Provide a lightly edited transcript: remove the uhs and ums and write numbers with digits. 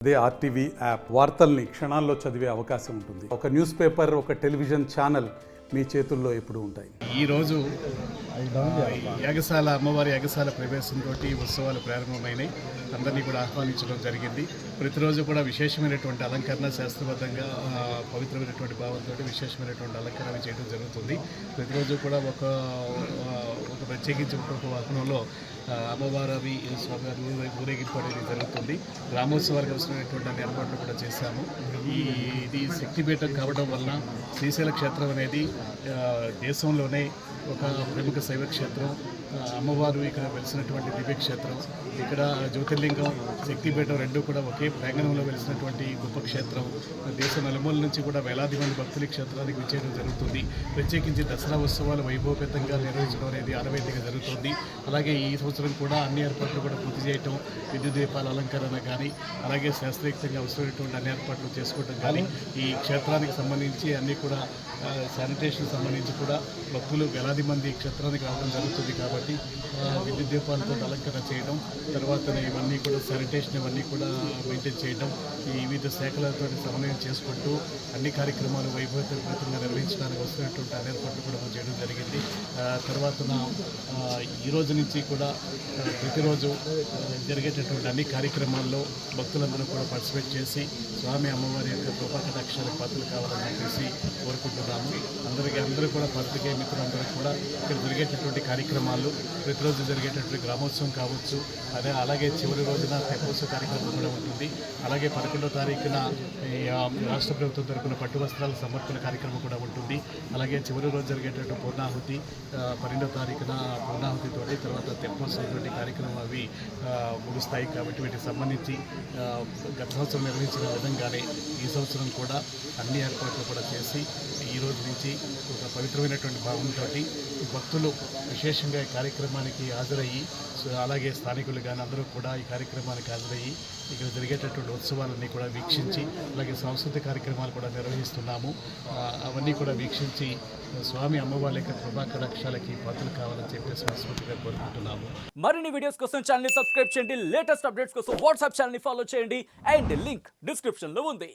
అదే RTV app వార్తల్ని క్షణాల్లో చదివే అవకాశం ఉంటుంది. ఒక న్యూస్ పేపర్, ఒక టెలివిజన్ ఛానల్ మీ చేతుల్లో ఎప్పుడూ ఉంటాయి. ఈరోజు యాగశాల అమ్మవారి యాగశాల ప్రవేశంతో ఉత్సవాలు ప్రారంభమైనాయి. అందరినీ కూడా ఆహ్వానించడం జరిగింది. ప్రతిరోజు కూడా విశేషమైనటువంటి అలంకరణ, శాస్త్రబద్ధంగా పవిత్రమైనటువంటి భావంతో విశేషమైనటువంటి అలంకరణ చేయడం జరుగుతుంది. ప్రతిరోజు కూడా ఒక ప్రత్యేకించి ఒక్కొక్క వాహనంలో అమ్మవారి స్వామివారి ఊరేగింపు అనేది జరుగుతుంది. గ్రామోత్సవాలకు అవసరమైనటువంటి అన్ని ఏర్పాట్లు కూడా చేశాము. ఇది శక్తిపీఠం కావడం వలన శ్రీశైల క్షేత్రం అనేది దేశంలోనే ఒక ప్రముఖ శైవ క్షేత్రం. అమ్మవారు ఇక్కడ వెలిసినటువంటి దివ్యక్షేత్రం. ఇక్కడ జ్యోతిర్లింగం, శక్తిపీఠం రెండు కూడా ఒకే ప్రాంగణంలో వెలిసినటువంటి గొప్ప క్షేత్రం. దేశం నలుమూల నుంచి కూడా వేలాది మంది భక్తులు ఈ క్షేత్రానికి విచ్చేయడం జరుగుతుంది. ప్రత్యేకించి దసరా ఉత్సవాలు వైభవపేతంగా నిర్వహించడం అనేది ఆనవాయితీగా జరుగుతుంది. అలాగే ఈ సంవత్సరం కూడా అన్ని ఏర్పాట్లు కూడా పూర్తి చేయటం, విద్యుత్ దీపాల అలంకరణ కానీ, అలాగే శాస్త్రీయంగా అవసరమైనటువంటి అన్ని ఏర్పాట్లు చేసుకోవడం కానీ, ఈ క్షేత్రానికి సంబంధించి అన్నీ కూడా శానిటేషన్ సంబంధించి కూడా భక్తులు వేలాది మంది క్షేత్రానికి రావడం జరుగుతుంది. కాబట్టి విద్యుత్ దీపాలతో అలంకరణ చేయడం, తర్వాత ఇవన్నీ కూడా శానిటేషన్ ఇవన్నీ కూడా మెయింటైన్ చేయడం, ఈ వివిధ శాఖలతో సమన్వయం చేసుకుంటూ అన్ని కార్యక్రమాలు వైభవపేతంగా నిర్వహించడానికి వస్తున్నటువంటి అన్ని ఏర్పాట్లు కూడా చేయడం జరిగింది. తర్వాత ఈ రోజు నుంచి కూడా ప్రతిరోజు జరిగేటటువంటి అన్ని కార్యక్రమాల్లో భక్తులందరూ కూడా పార్టిసిపేట్ చేసి స్వామి అమ్మవారి యొక్క కృపాకటాక్షాలకు పాత్రలు కావాలని చెప్పేసి కోరుకుంటున్నాము. అందరూ కూడా పాత్రికేయ మిత్రులందరూ కూడా ఇక్కడ జరిగేటటువంటి కార్యక్రమాలు, ప్రతిరోజు జరిగేటటువంటి గ్రామోత్సవం కావచ్చు, అలాగే చివరి రోజున తెప్పోత్సవ కార్యక్రమం కూడా ఉంటుంది. అలాగే 11వ తారీఖున రాష్ట్ర ప్రభుత్వం తరపున పట్టు వస్త్రాల సమర్పణ కార్యక్రమం కూడా ఉంటుంది. అలాగే చివరి రోజు జరిగేటటువంటి పూర్ణాహుతి 12వ తారీఖున పూర్ణాహుతితోటి తర్వాత తెప్పోత్సవం కార్యక్రమం అవి ముగుస్తాయి. కాబట్టి వీటికి సంబంధించి గత సంవత్సరం నిర్వహించిన విధంగానే ఈ సంవత్సరం కూడా అన్ని ఏర్పాట్లు కూడా చేసి ఈ రోజు నుంచి ఒక పవిత్రమైనటువంటి భావంతో భక్తులు విశేషంగా ఈ కార్యక్రమానికి హాజరయ్యి, అలాగే స్థానికులు కానీ అందరూ కూడా ఈ కార్యక్రమానికి హాజరయ్యి ఇక్కడ జరిగేటటువంటి ఉత్సవాలన్నీ కూడా వీక్షించి, అలాగే సాంస్కృతిక కార్యక్రమాలు కూడా నిర్వహిస్తున్నాము. అవన్నీ కూడా వీక్షించి స్వామి అమ్మవారి యొక్క కృపాకటాక్షాలకి పాత్రలు కావాలని చెప్పేసి మనస్ఫూర్తిగా కోరుకుంటున్నాము. మరిన్ని వీడియోస్ కోసం ఛానల్ ని సబ్స్క్రైబ్ చేయండి. లేటెస్ట్ అప్డేట్స్ కోసం వాట్సాప్ ఛానల్ ని ఫాలో చేయండి. అండ్ లింక్ డిస్క్రిప్షన్ లో ఉంది.